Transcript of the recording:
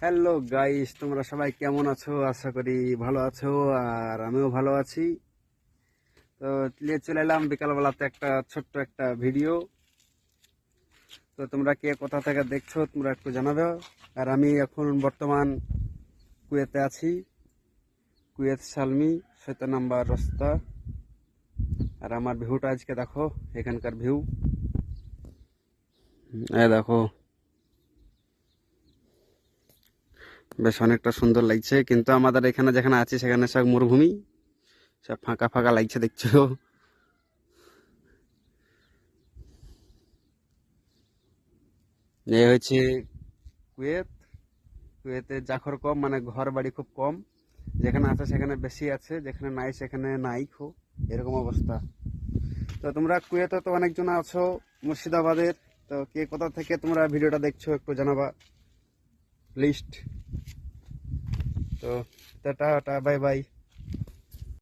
Hello guys, তোমরা সবাই কেমন আছো? আশা করি ভালো আছো, আর আমিও ভালো আছি। তো নিয়ে চলে এলাম বিকালবেলাতে একটা ছোট্ট একটা ভিডিও। তো তোমরা কে কোথা থেকে দেখছো তোমরা একটু জানাবে। আর আমি এখন বর্তমান কুয়েতে আছি, কুয়েত সালমি 7 নম্বর রাস্তা। আর আমার ভিউটা আজকে দেখো, এখানকার ভিউ এই দেখো, বেশ অনেকটা সুন্দর লাগছে। কিন্তু আমাদের এখানে যেখানে আছি সেখানে সব মরুভূমি, সব ফাঁকা ফাঁকা লাগছে দেখছো। এই হচ্ছে কুয়েত। কুয়েতে জাখর কম, মানে ঘর বাড়ি খুব কম। যেখানে আছে সেখানে বেশি আছে, যেখানে নাই সেখানে নাই খো, এরকম অবস্থা। তো তোমরা কুয়েতে তো অনেকজন আছো, মুর্শিদাবাদের। তো কে কোথা থেকে তোমরা ভিডিওটা দেখছো একটু জানাবা লিস্ট। তো টাটা, বাই বাই।